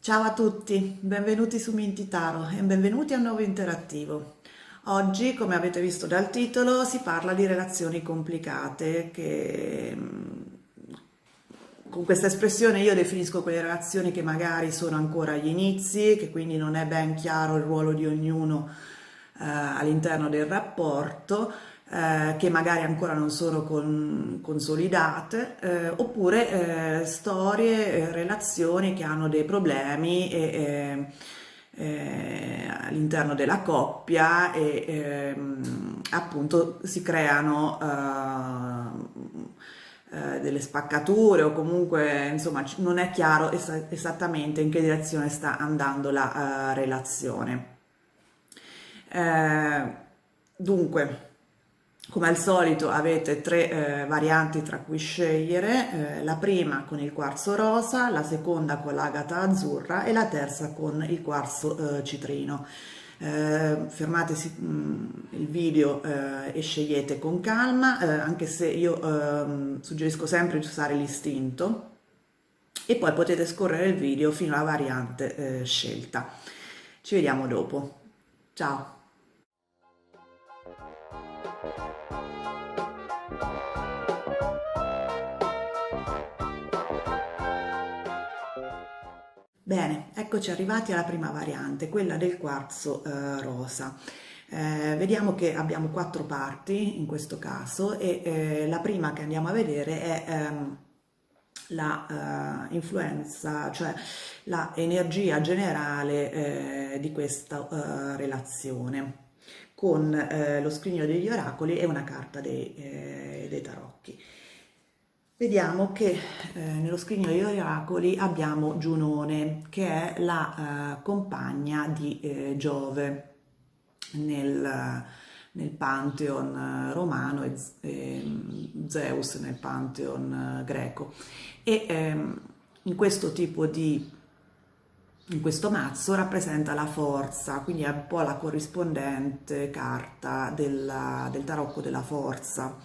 Ciao a tutti, benvenuti su Mintitaro e benvenuti a un nuovo interattivo. Oggi, come avete visto dal titolo, si parla di relazioni complicate che con questa espressione io definisco quelle relazioni che magari sono ancora agli inizi, che quindi non è ben chiaro il ruolo di ognuno all'interno del rapporto, che magari ancora non sono consolidate, oppure storie, relazioni che hanno dei problemi all'interno della coppia e appunto si creano delle spaccature o comunque insomma non è chiaro esattamente in che direzione sta andando la relazione. Eh, dunque, come al solito avete tre varianti tra cui scegliere, la prima con il quarzo rosa, la seconda con l'agata azzurra e la terza con il quarzo citrino. Fermatesi il video e scegliete con calma, anche se io suggerisco sempre di usare l'istinto e poi potete scorrere il video fino alla variante scelta. Ci vediamo dopo. Ciao! Bene, eccoci arrivati alla prima variante, quella del quarzo rosa. Vediamo che abbiamo quattro parti in questo caso e la prima che andiamo a vedere è la influenza, cioè la energia generale di questa relazione con lo scrigno degli oracoli e una carta dei tarocchi. Vediamo che nello scrigno degli oracoli abbiamo Giunone, che è la compagna di Giove nel Pantheon romano e Zeus nel Pantheon greco. E in questo tipo di in questo mazzo rappresenta la forza, quindi è un po' la corrispondente carta del tarocco della forza.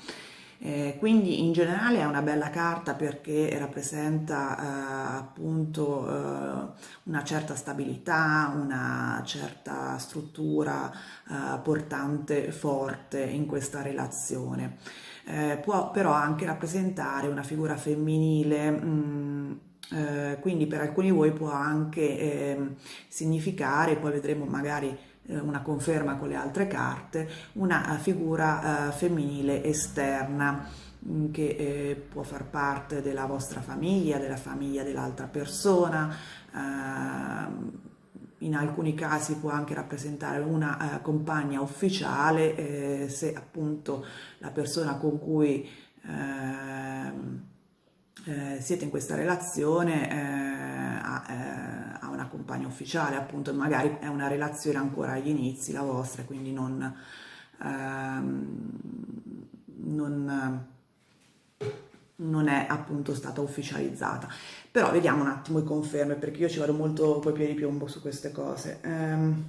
Quindi in generale è una bella carta perché rappresenta appunto una certa stabilità, una certa struttura portante, forte in questa relazione. Può però anche rappresentare una figura femminile. Quindi per alcuni di voi può anche significare, poi vedremo magari una conferma con le altre carte, una figura femminile esterna che può far parte della vostra famiglia, della famiglia dell'altra persona, in alcuni casi può anche rappresentare una compagna ufficiale se appunto la persona con cui siete in questa relazione ha una compagna ufficiale, appunto magari è una relazione ancora agli inizi la vostra, quindi non non è appunto stata ufficializzata. Però vediamo un attimo le conferme perché io ci vado molto coi piedi di piombo su queste cose.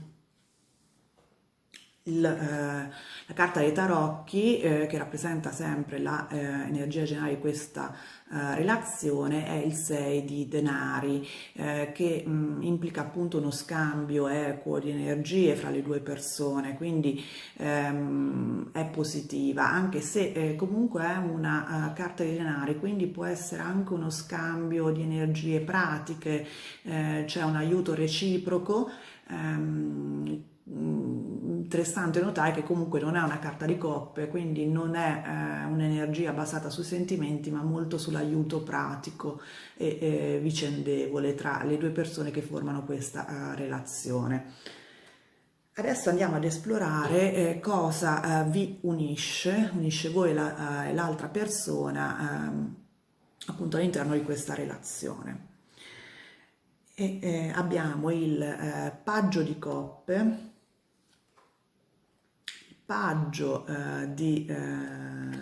La carta dei tarocchi che rappresenta sempre l'energia generale di questa relazione è il 6 di denari che implica appunto uno scambio equo di energie fra le due persone, quindi è positiva anche se comunque è una carta di denari, quindi può essere anche uno scambio di energie pratiche, c'è un aiuto reciproco. Interessante notare che comunque non è una carta di coppe, quindi non è un'energia basata sui sentimenti, ma molto sull'aiuto pratico e vicendevole tra le due persone che formano questa relazione. Adesso andiamo ad esplorare cosa vi unisce voi e l'altra persona appunto all'interno di questa relazione. E abbiamo il paggio di coppe, paggio di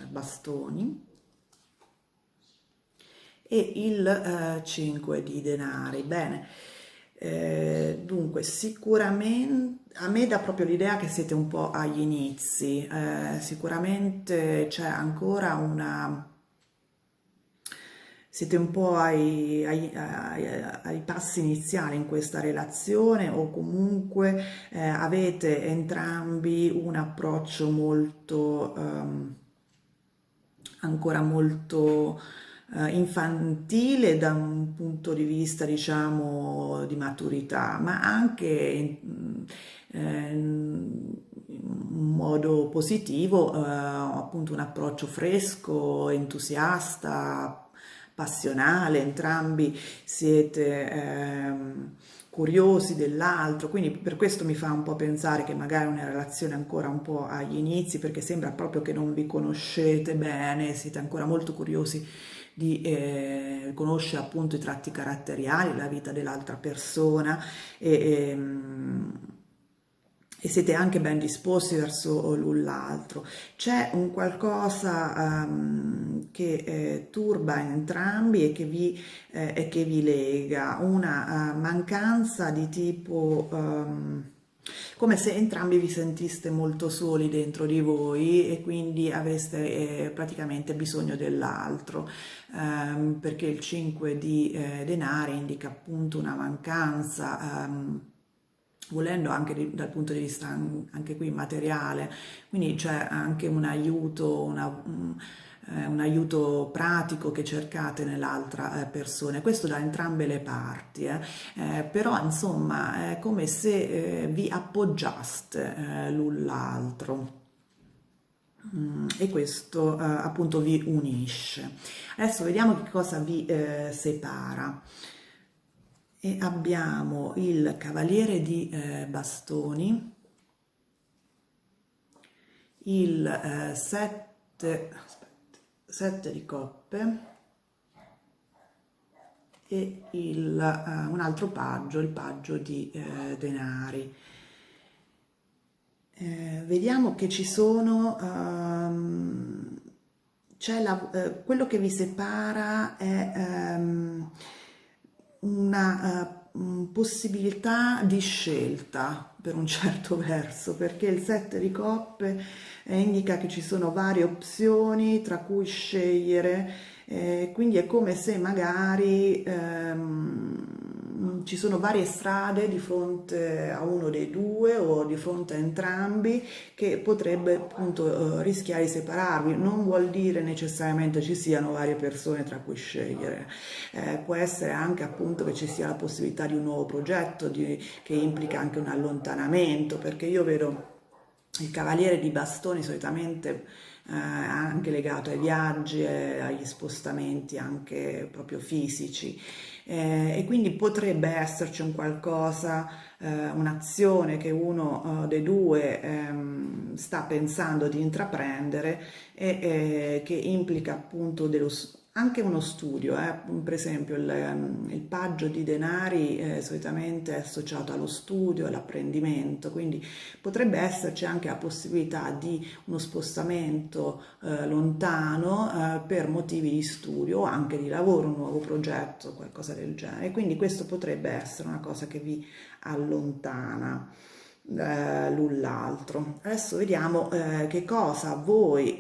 bastoni e il 5 di denari. Bene, dunque sicuramente a me dà proprio l'idea che siete un po' agli inizi, sicuramente c'è ancora siete un po' ai passi iniziali in questa relazione, o comunque avete entrambi un approccio molto, ancora molto infantile da un punto di vista, diciamo, di maturità, ma anche in modo positivo, appunto un approccio fresco, entusiasta, passionale, entrambi siete curiosi dell'altro, quindi per questo mi fa un po' pensare che magari è una relazione ancora un po' agli inizi, perché sembra proprio che non vi conoscete bene, siete ancora molto curiosi di conoscere appunto i tratti caratteriali, la vita dell'altra persona, e, e siete anche ben disposti verso l'un l'altro. C'è un qualcosa che turba entrambi e che vi lega, una mancanza di tipo, come se entrambi vi sentiste molto soli dentro di voi e quindi aveste praticamente bisogno dell'altro, perché il 5 di denari indica appunto una mancanza. Volendo anche dal punto di vista anche qui materiale, quindi c'è anche un aiuto, un aiuto pratico che cercate nell'altra persona, questo da entrambe le parti, però insomma è come se vi appoggiaste l'un l'altro. E questo appunto vi unisce. Adesso vediamo che cosa vi separa. E abbiamo il cavaliere di bastoni, il 7 di coppe e un altro paggio, il paggio di denari. Vediamo che ci sono, quello che vi separa è una possibilità di scelta per un certo verso, perché il 7 di coppe indica che ci sono varie opzioni tra cui scegliere, quindi è come se magari ci sono varie strade di fronte a uno dei due o di fronte a entrambi che potrebbe appunto rischiare di separarvi. Non vuol dire necessariamente ci siano varie persone tra cui scegliere, può essere anche appunto che ci sia la possibilità di un nuovo progetto che implica anche un allontanamento, perché io vedo il cavaliere di bastoni solitamente anche legato ai viaggi e agli spostamenti anche proprio fisici, e quindi potrebbe esserci un qualcosa, un'azione che uno dei due sta pensando di intraprendere e che implica appunto anche uno studio, per esempio il paggio di denari solitamente è associato allo studio e all'apprendimento, quindi potrebbe esserci anche la possibilità di uno spostamento lontano per motivi di studio o anche di lavoro, un nuovo progetto, qualcosa del genere. Quindi questo potrebbe essere una cosa che vi allontana l'un l'altro. Adesso vediamo che cosa voi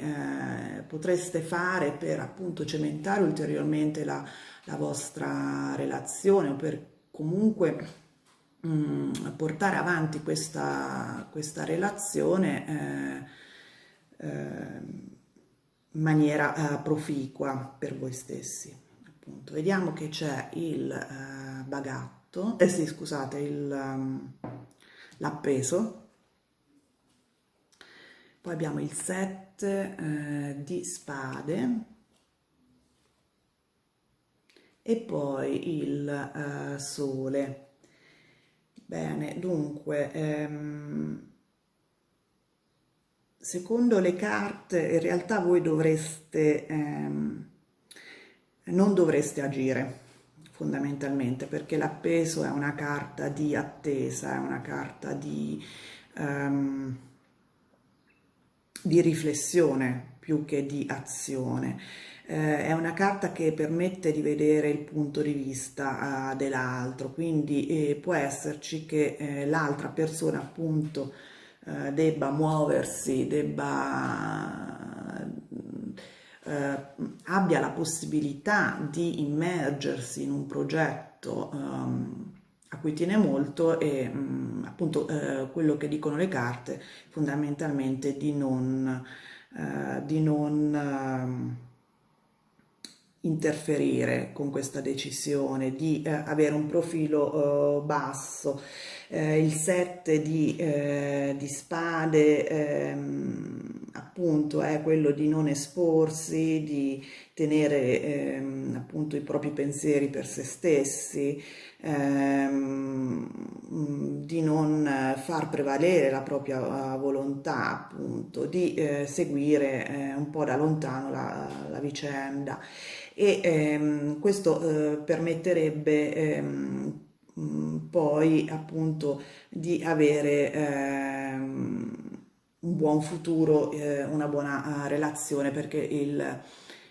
potreste fare per appunto cementare ulteriormente la vostra relazione, o per comunque portare avanti questa relazione in maniera proficua per voi stessi. Appunto. Vediamo che c'è il bagatto, sì, scusate, l'appeso. Poi abbiamo il 7 di spade e poi il sole. Bene, dunque, secondo le carte in realtà voi non dovreste agire fondamentalmente, perché l'appeso è una carta di attesa, è una carta di riflessione più che di azione. È una carta che permette di vedere il punto di vista dell'altro, quindi può esserci che l'altra persona appunto debba muoversi, debba abbia la possibilità di immergersi in un progetto a cui tiene molto e appunto quello che dicono le carte fondamentalmente di non interferire con questa decisione, di avere un profilo basso. Il 7 di spade appunto è quello di non esporsi, di tenere appunto i propri pensieri per se stessi, di non far prevalere la propria volontà, appunto, di seguire un po' da lontano la vicenda e questo permetterebbe poi appunto di avere un buon futuro, una buona relazione perché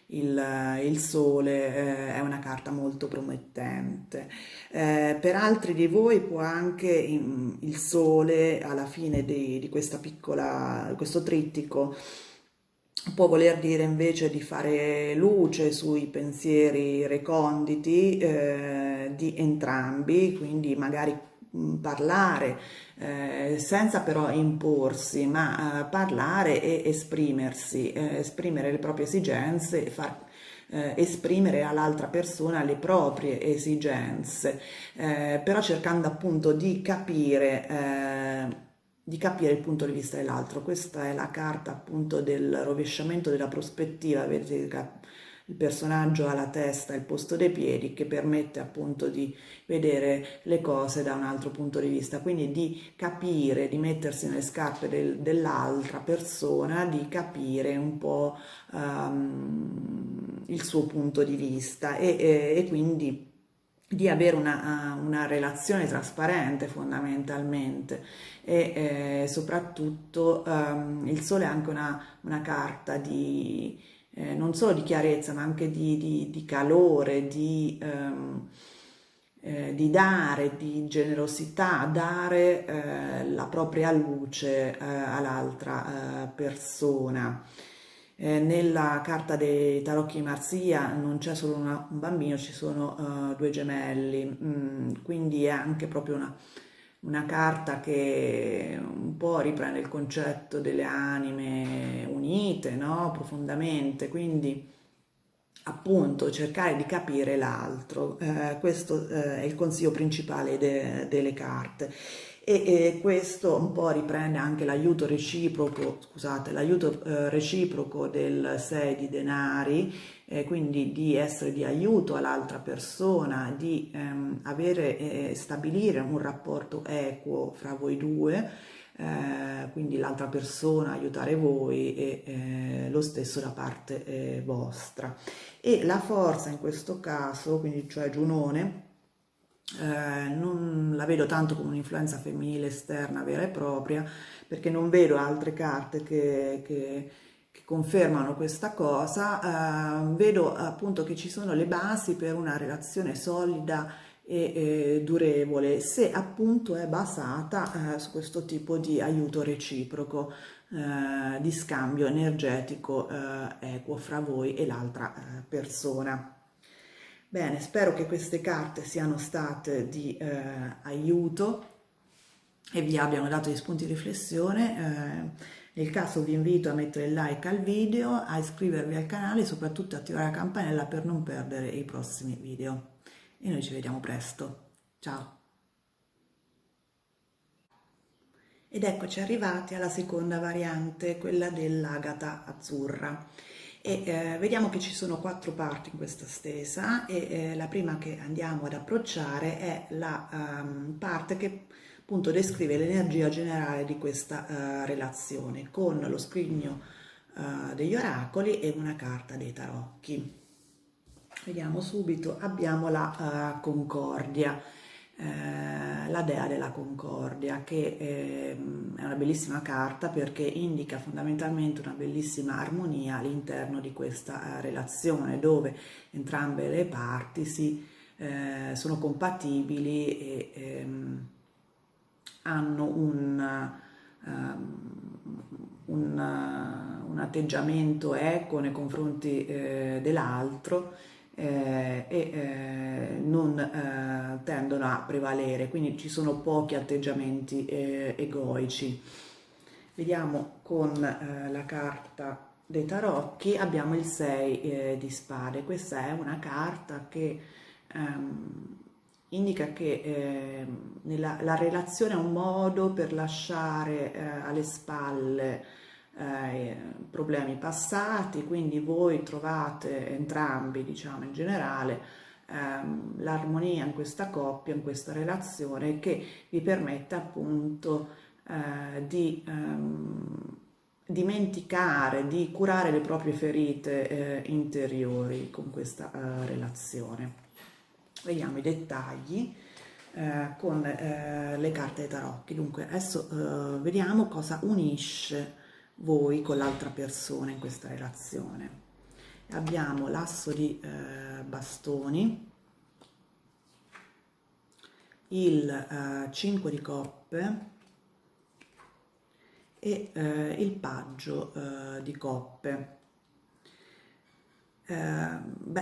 il sole è una carta molto promettente. Per altri di voi può anche il sole alla fine di questo trittico può voler dire invece di fare luce sui pensieri reconditi di entrambi, quindi magari parlare senza però imporsi, ma parlare e esprimersi, esprimere le proprie esigenze e far esprimere all'altra persona le proprie esigenze, però cercando appunto di capire il punto di vista dell'altro. Questa è la carta appunto del rovesciamento della prospettiva, vedete che il personaggio ha la testa e il posto dei piedi che permette appunto di vedere le cose da un altro punto di vista, quindi di capire, di mettersi nelle scarpe dell'altra persona, di capire un po' il suo punto di vista e quindi di avere una relazione trasparente fondamentalmente e soprattutto il sole è anche una carta non solo di chiarezza ma anche di calore, di dare, di generosità, dare la propria luce all'altra persona. Nella carta dei tarocchi Marzia non c'è solo un bambino, ci sono due gemelli, quindi è anche proprio una carta che un po' riprende il concetto delle anime unite, no? Profondamente, quindi appunto cercare di capire l'altro, questo è il consiglio principale delle carte e questo un po' riprende anche l'aiuto reciproco, scusate, l'aiuto reciproco del 6 di denari, quindi di essere di aiuto all'altra persona, di avere e stabilire un rapporto equo fra voi due, quindi l'altra persona aiutare voi e lo stesso da parte vostra. E la forza in questo caso, quindi cioè Giunone, non la vedo tanto come un'influenza femminile esterna vera e propria, perché non vedo altre carte che confermano questa cosa, vedo appunto che ci sono le basi per una relazione solida e durevole, se appunto è basata su questo tipo di aiuto reciproco, di scambio energetico equo fra voi e l'altra persona. Bene, spero che queste carte siano state di aiuto e vi abbiano dato degli spunti di riflessione. Nel caso vi invito a mettere il like al video, a iscrivervi al canale e soprattutto attivare la campanella per non perdere i prossimi video. E noi ci vediamo presto. Ciao! Ed eccoci arrivati alla seconda variante, quella dell'agata azzurra. E vediamo che ci sono 4 parti in questa stesa e la prima che andiamo ad approcciare è la parte che appunto descrive l'energia generale di questa relazione con lo scrigno degli oracoli e una carta dei tarocchi. Vediamo subito, abbiamo la concordia, la dea della concordia, che è una bellissima carta perché indica fondamentalmente una bellissima armonia all'interno di questa relazione dove entrambe le parti sono compatibili e hanno un atteggiamento equo nei confronti dell'altro non tendono a prevalere, quindi ci sono pochi atteggiamenti egoici. Vediamo con la carta dei tarocchi, abbiamo il 6 di spade. Questa è una carta che indica che la relazione è un modo per lasciare alle spalle problemi passati, quindi voi trovate entrambi, diciamo in generale, l'armonia in questa coppia, in questa relazione che vi permette appunto di dimenticare, di curare le proprie ferite interiori con questa relazione. Vediamo i dettagli con le carte dei tarocchi. Dunque, adesso vediamo cosa unisce voi con l'altra persona in questa relazione. Abbiamo l'asso di bastoni, il 5 di coppe e il paggio di coppe.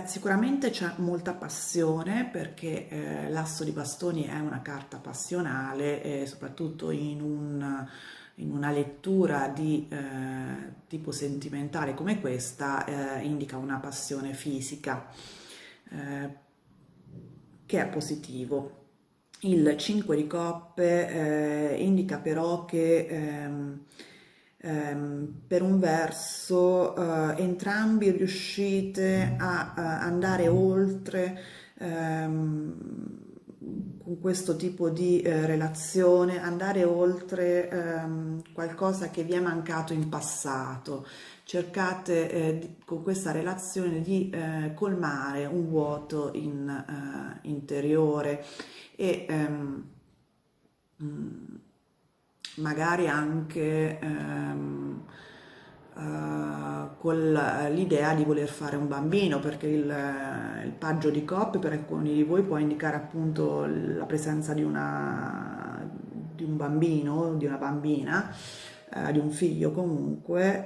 Sicuramente c'è molta passione perché l'asso di bastoni è una carta passionale e soprattutto in una lettura di tipo sentimentale come questa indica una passione fisica che è positivo. Il 5 di coppe indica però che per un verso entrambi riuscite a andare oltre con questo tipo di relazione, andare oltre qualcosa che vi è mancato in passato. Cercate con questa relazione di colmare un vuoto interiore e magari anche con l'idea di voler fare un bambino, perché il paggio di coppe per alcuni di voi può indicare appunto la presenza di un bambino, di una bambina, di un figlio comunque,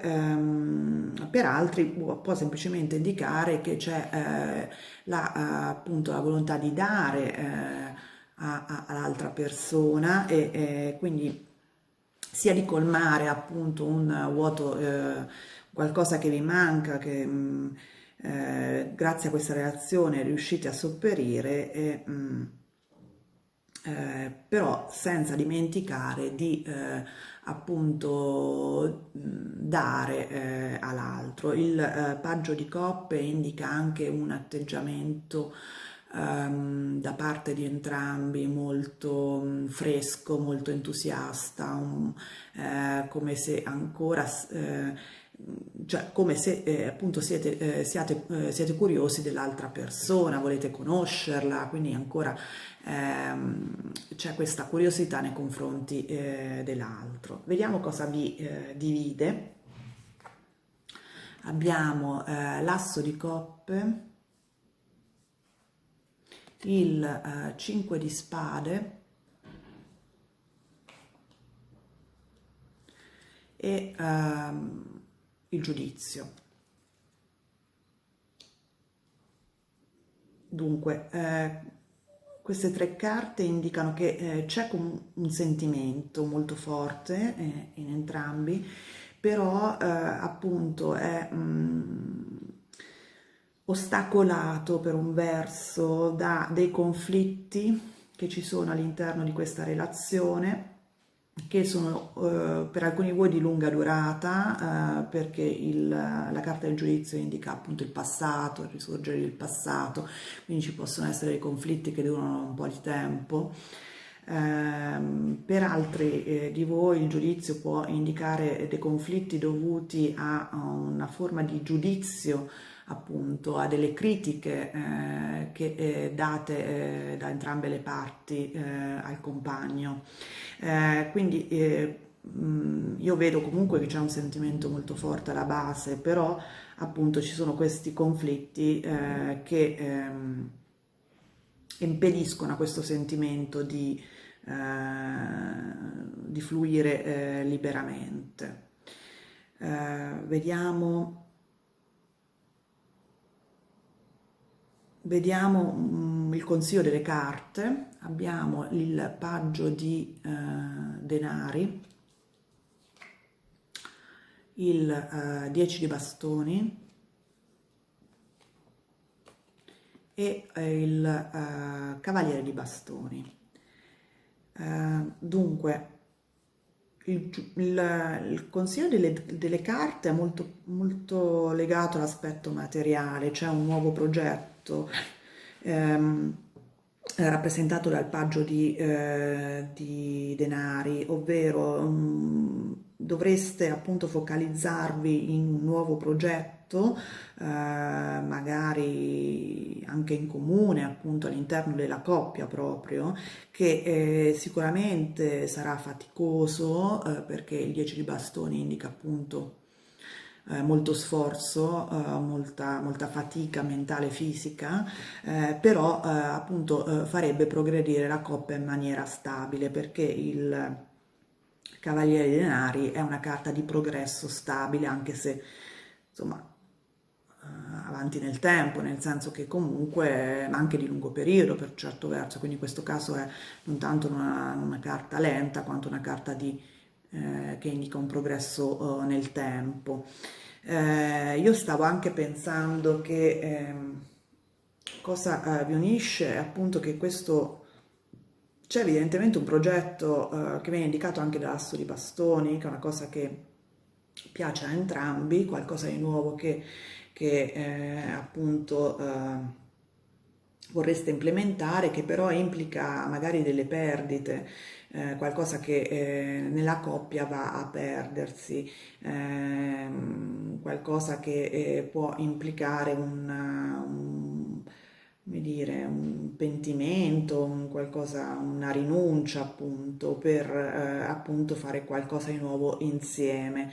per altri può semplicemente indicare che c'è appunto la volontà di dare all'altra persona e quindi sia di colmare appunto un vuoto, qualcosa che vi manca, che grazie a questa relazione riuscite a sopperire, però senza dimenticare di appunto dare all'altro. Il paggio di coppe indica anche un atteggiamento da parte di entrambi molto fresco, molto entusiasta, come se ancora cioè come se appunto siete curiosi dell'altra persona, volete conoscerla, quindi ancora c'è questa curiosità nei confronti dell'altro. Vediamo cosa vi divide. Abbiamo l'asso di coppe, il 5 di spade e il giudizio. Dunque, queste tre carte indicano che c'è un sentimento molto forte in entrambi, però appunto è ostacolato per un verso da dei conflitti che ci sono all'interno di questa relazione, che sono per alcuni di voi di lunga durata, perché la carta del giudizio indica appunto il passato, il risorgere del passato, quindi ci possono essere dei conflitti che durano un po' di tempo. Per altri di voi il giudizio può indicare dei conflitti dovuti a una forma di giudizio, appunto a delle critiche che date da entrambe le parti al compagno. Quindi io vedo comunque che c'è un sentimento molto forte alla base, però appunto ci sono questi conflitti che impediscono a questo sentimento di fluire liberamente. Vediamo il consiglio delle carte. Abbiamo il paggio di denari, il 10 di bastoni e il cavaliere di bastoni. Dunque, il consiglio delle carte è molto legato all'aspetto materiale, c'è un nuovo progetto rappresentato dal paggio di denari, ovvero dovreste appunto focalizzarvi in un nuovo progetto, magari anche in comune, appunto all'interno della coppia proprio, che sicuramente sarà faticoso, perché il 10 di bastoni indica appunto molto sforzo, molta fatica mentale e fisica, però appunto farebbe progredire la coppia in maniera stabile, perché il Cavaliere dei Denari è una carta di progresso stabile, anche se insomma avanti nel tempo, nel senso che comunque anche di lungo periodo per certo verso, quindi in questo caso è non tanto una carta lenta quanto una carta che indica un progresso nel tempo. Io stavo anche pensando che cosa vi unisce è appunto che questo c'è evidentemente un progetto che viene indicato anche dall'asso di bastoni, che è una cosa che piace a entrambi, qualcosa di nuovo che appunto vorreste implementare, che però implica magari delle perdite, qualcosa che nella coppia va a perdersi, qualcosa che può implicare come dire, un pentimento, una rinuncia appunto per appunto fare qualcosa di nuovo insieme,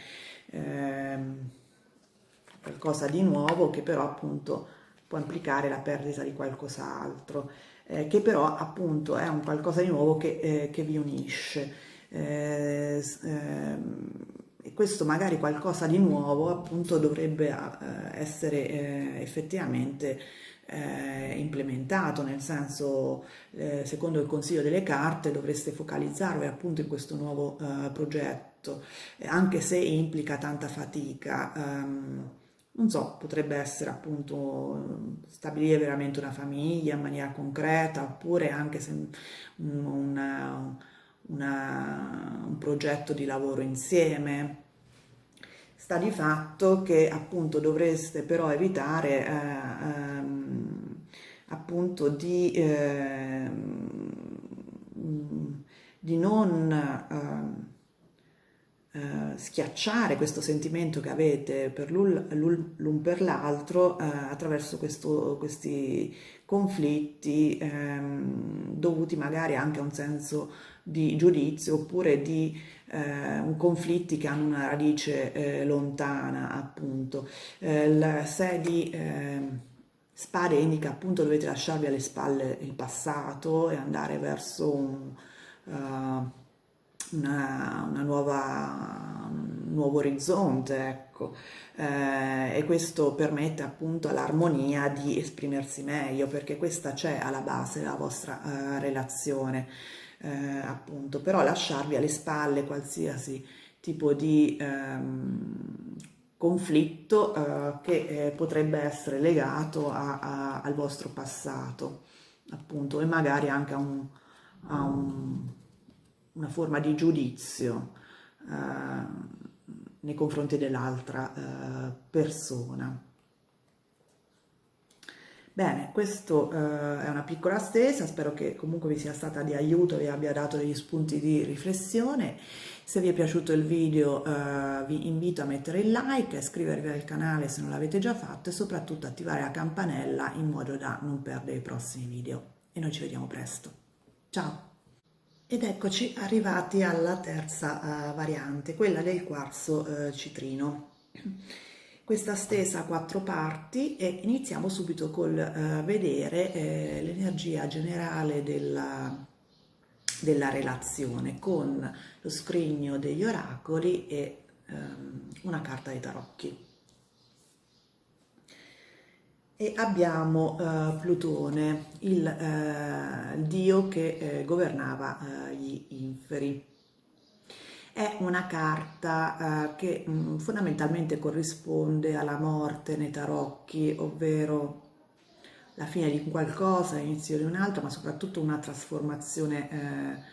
qualcosa di nuovo che però appunto può implicare la perdita di qualcos'altro, che però appunto è un qualcosa di nuovo che vi unisce. E questo magari qualcosa di nuovo appunto dovrebbe essere effettivamente implementato, nel senso, secondo il consiglio delle carte dovreste focalizzarvi appunto in questo nuovo progetto, anche se implica tanta fatica. Non so, potrebbe essere appunto stabilire veramente una famiglia in maniera concreta, oppure anche se un progetto di lavoro insieme. Sta di fatto che appunto dovreste però evitare appunto di non schiacciare questo sentimento che avete per l'un per l'altro attraverso questi conflitti dovuti magari anche a un senso di giudizio, oppure di conflitti che hanno una radice lontana appunto. Il 6 di spade indica appunto dovete lasciarvi alle spalle il passato e andare verso un nuovo orizzonte, ecco. E questo permette appunto all'armonia di esprimersi meglio, perché questa c'è alla base della vostra relazione, appunto. Però lasciarvi alle spalle qualsiasi tipo di conflitto che potrebbe essere legato al vostro passato, appunto, e magari anche a una forma di giudizio nei confronti dell'altra persona. Bene, questo è una piccola stesa, spero che comunque vi sia stata di aiuto, vi abbia dato degli spunti di riflessione. Se vi è piaciuto il video vi invito a mettere il like, a iscrivervi al canale se non l'avete già fatto e soprattutto attivare la campanella in modo da non perdere i prossimi video. E noi ci vediamo presto. Ciao! Ed eccoci arrivati alla terza variante, quella del quarzo citrino. Questa stesa ha 4 parti e iniziamo subito col vedere l'energia generale della relazione con lo scrigno degli oracoli e una carta dei tarocchi. E abbiamo Plutone, il dio che governava gli inferi. È una carta che fondamentalmente corrisponde alla morte nei tarocchi, ovvero la fine di qualcosa, l'inizio di un altro, ma soprattutto una trasformazione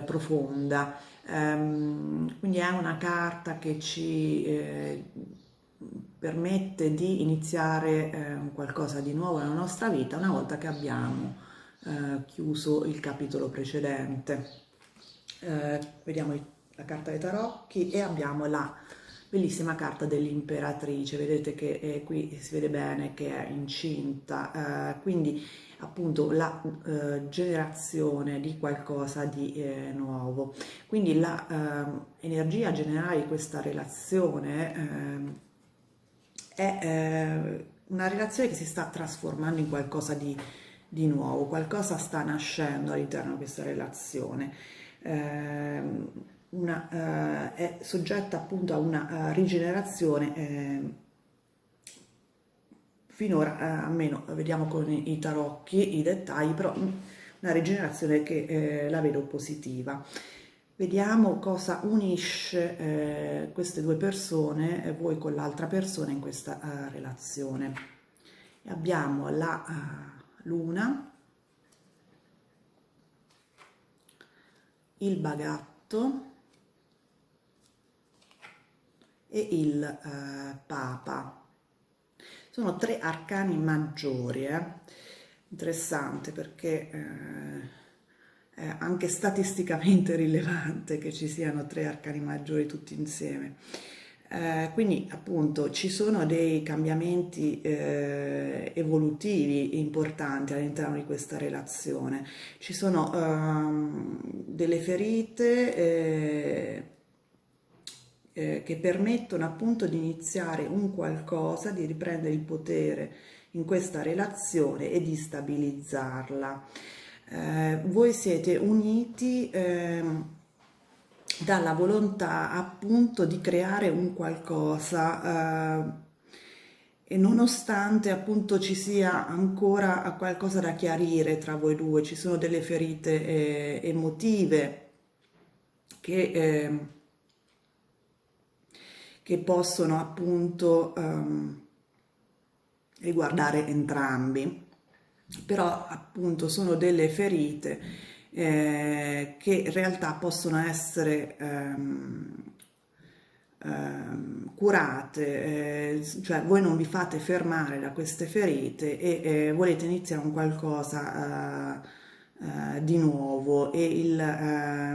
profonda. Quindi è una carta che ci permette di iniziare qualcosa di nuovo nella nostra vita una volta che abbiamo chiuso il capitolo precedente. Vediamo la carta dei tarocchi e abbiamo la bellissima carta dell'imperatrice. Vedete che qui si vede bene che è incinta, quindi appunto la generazione di qualcosa di nuovo. Quindi la energia generale di questa relazione è una relazione che si sta trasformando in qualcosa di nuovo, qualcosa sta nascendo all'interno di questa relazione. È soggetta appunto a una rigenerazione. Finora, almeno vediamo con i tarocchi i dettagli, però una rigenerazione che la vedo positiva. Vediamo cosa unisce queste due persone, voi con l'altra persona in questa relazione. E abbiamo la luna, il bagatto e il papa. Sono tre arcani maggiori, interessante perché è anche statisticamente rilevante che ci siano tre arcani maggiori tutti insieme. Quindi appunto ci sono dei cambiamenti evolutivi importanti all'interno di questa relazione, ci sono delle ferite che permettono appunto di iniziare un qualcosa, di riprendere il potere in questa relazione e di stabilizzarla. Voi siete uniti dalla volontà appunto di creare un qualcosa e nonostante appunto ci sia ancora qualcosa da chiarire tra voi due, ci sono delle ferite emotive che possono appunto riguardare entrambi, però appunto sono delle ferite che in realtà possono essere curate, cioè voi non vi fate fermare da queste ferite e volete iniziare un qualcosa di nuovo, e il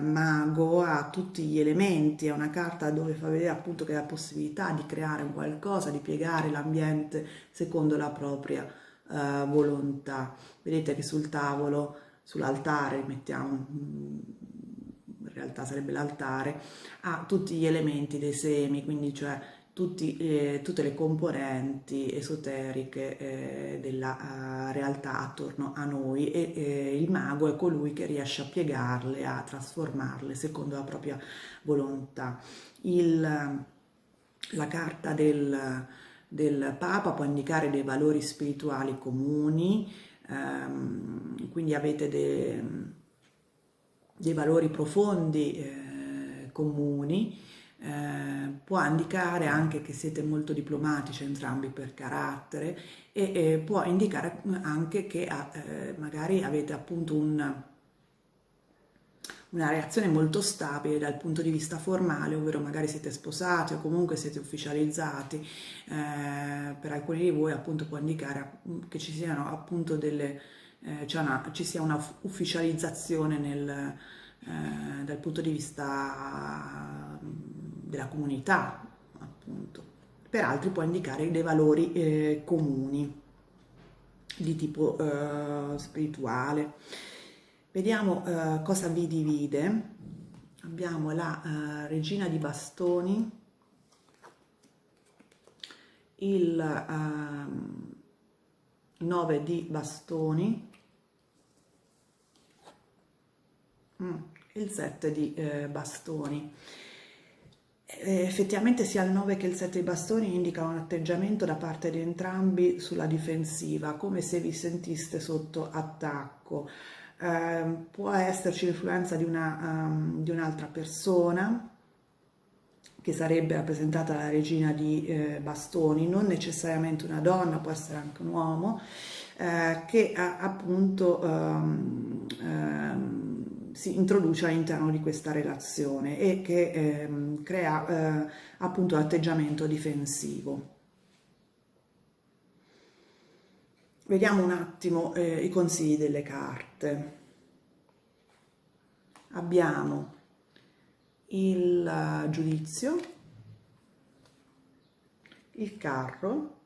mago ha tutti gli elementi, è una carta dove fa vedere appunto che ha la possibilità di creare un qualcosa, di piegare l'ambiente secondo la propria volontà. Vedete che sul tavolo, sull'altare, mettiamo, in realtà sarebbe l'altare, ha tutti gli elementi dei semi, quindi cioè tutte le componenti esoteriche della realtà attorno a noi, e il mago è colui che riesce a piegarle, a trasformarle secondo la propria volontà. La carta del Papa può indicare dei valori spirituali comuni, quindi avete dei valori profondi comuni. Può indicare anche che siete molto diplomatici entrambi per carattere, e può indicare anche che magari avete appunto una reazione molto stabile dal punto di vista formale, ovvero magari siete sposati o comunque siete ufficializzati. Per alcuni di voi appunto può indicare che ci siano appunto ci sia una ufficializzazione dal punto di vista della comunità, appunto. Per altri può indicare dei valori comuni di tipo spirituale. Vediamo cosa vi divide. Abbiamo la regina di bastoni, il 9 di bastoni, il 7 di bastoni. Effettivamente sia il 9 che il 7 di bastoni indicano un atteggiamento da parte di entrambi sulla difensiva, come se vi sentiste sotto attacco. Può esserci l'influenza di un'altra persona, che sarebbe rappresentata dalla regina di bastoni, non necessariamente una donna, può essere anche un uomo, che appunto si introduce all'interno di questa relazione e che crea appunto l'atteggiamento difensivo. Vediamo un attimo i consigli delle carte. Abbiamo il giudizio, il carro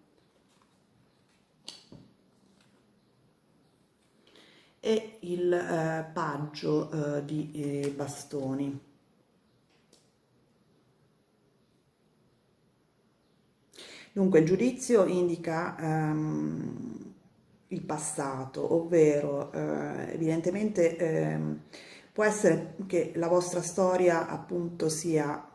e il paggio di bastoni. Dunque il giudizio indica il passato, ovvero evidentemente può essere che la vostra storia appunto sia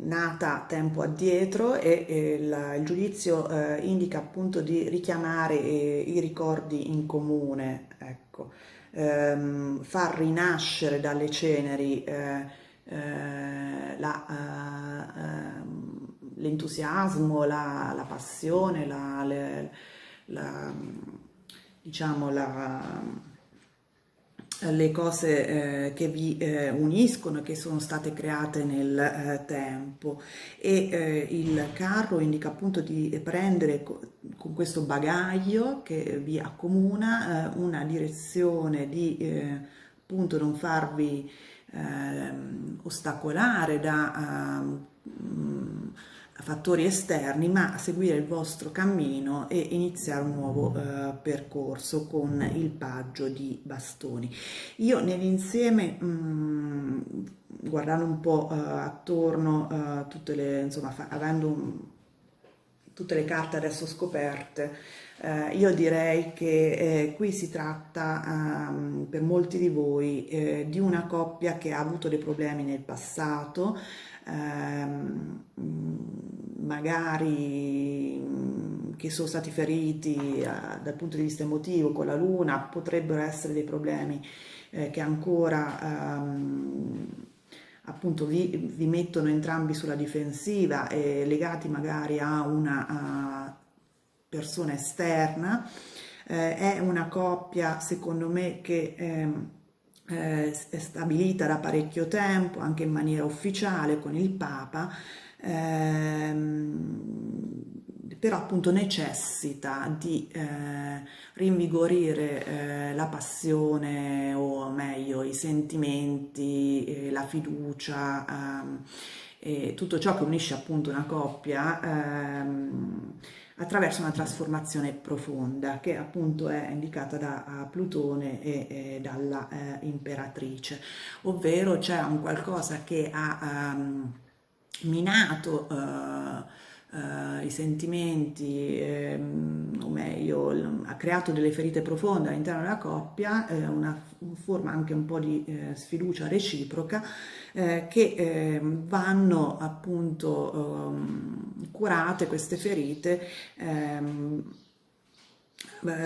nata tempo addietro e il giudizio indica appunto di richiamare i ricordi in comune, ecco, far rinascere dalle ceneri l'entusiasmo, la passione, la- diciamo, le cose che vi uniscono e che sono state create nel tempo e il carro indica appunto di prendere con questo bagaglio che vi accomuna una direzione di appunto non farvi ostacolare da fattori esterni, ma seguire il vostro cammino e iniziare un nuovo percorso con il paggio di bastoni. Io nell'insieme, guardando un po' attorno, tutte le, insomma, tutte le carte adesso scoperte, io direi che qui si tratta per molti di voi di una coppia che ha avuto dei problemi nel passato, magari che sono stati feriti dal punto di vista emotivo con la luna, potrebbero essere dei problemi che ancora appunto vi mettono entrambi sulla difensiva e legati magari a una persona esterna. È una coppia secondo me che è stabilita da parecchio tempo, anche in maniera ufficiale con il Papa, però appunto necessita di rinvigorire la passione o meglio i sentimenti, la fiducia, e tutto ciò che unisce appunto una coppia attraverso una trasformazione profonda che appunto è indicata da Plutone e dalla imperatrice, ovvero c'è un qualcosa che ha minato i sentimenti, o meglio, ha creato delle ferite profonde all'interno della coppia, una forma anche un po' di sfiducia reciproca, che vanno appunto curate queste ferite.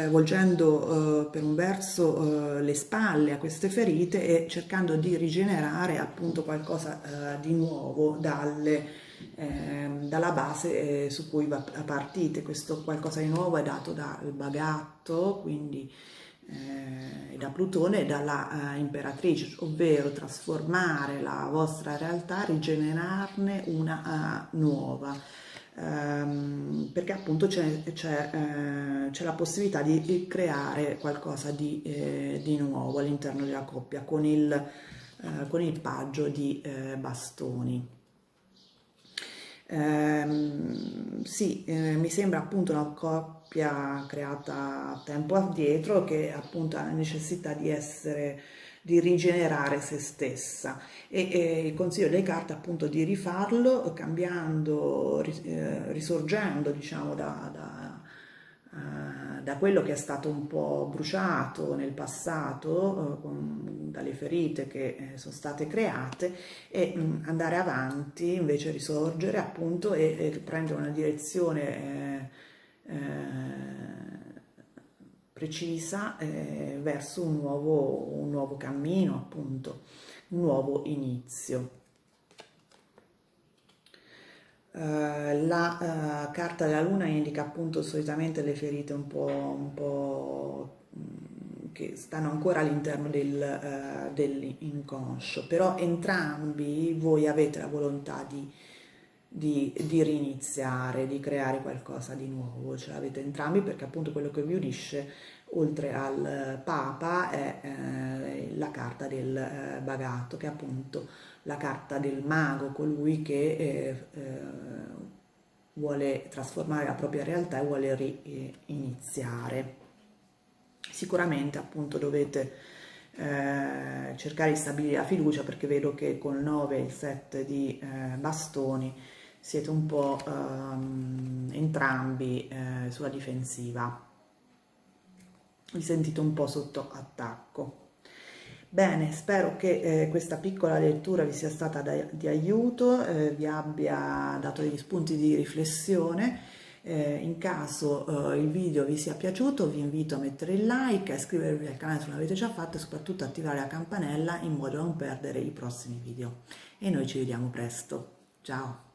Volgendo per un verso le spalle a queste ferite e cercando di rigenerare appunto qualcosa di nuovo dalla base su cui partite. Questo qualcosa di nuovo è dato dal bagatto, quindi da Plutone e dalla imperatrice, ovvero trasformare la vostra realtà, rigenerarne una nuova. Perché appunto c'è la possibilità di creare qualcosa di nuovo all'interno della coppia con il paggio di bastoni. Sì, mi sembra appunto una coppia creata tempo addietro che appunto ha la necessità di rigenerare se stessa e il consiglio delle carte appunto di rifarlo cambiando, risorgendo diciamo da quello che è stato un po' bruciato nel passato, dalle ferite che sono state create, e andare avanti, invece risorgere appunto e prendere una direzione precisa verso un nuovo cammino, appunto, un nuovo inizio. La carta della luna indica appunto solitamente le ferite un po' che stanno ancora all'interno dell'inconscio, però entrambi voi avete la volontà di riniziare, di creare qualcosa di nuovo, ce l'avete entrambi, perché appunto quello che vi unisce oltre al Papa è la carta del Bagato, che è appunto la carta del mago, colui che vuole trasformare la propria realtà e vuole riniziare. Sicuramente appunto dovete cercare di stabilire la fiducia, perché vedo che col 9 e il 7 di bastoni siete un po' entrambi sulla difensiva, vi sentite un po' sotto attacco. Bene, spero che questa piccola lettura vi sia stata di aiuto, vi abbia dato degli spunti di riflessione. In caso il video vi sia piaciuto, vi invito a mettere il like, a iscrivervi al canale se non l'avete già fatto e soprattutto attivare la campanella in modo da non perdere i prossimi video. E noi ci vediamo presto. Ciao!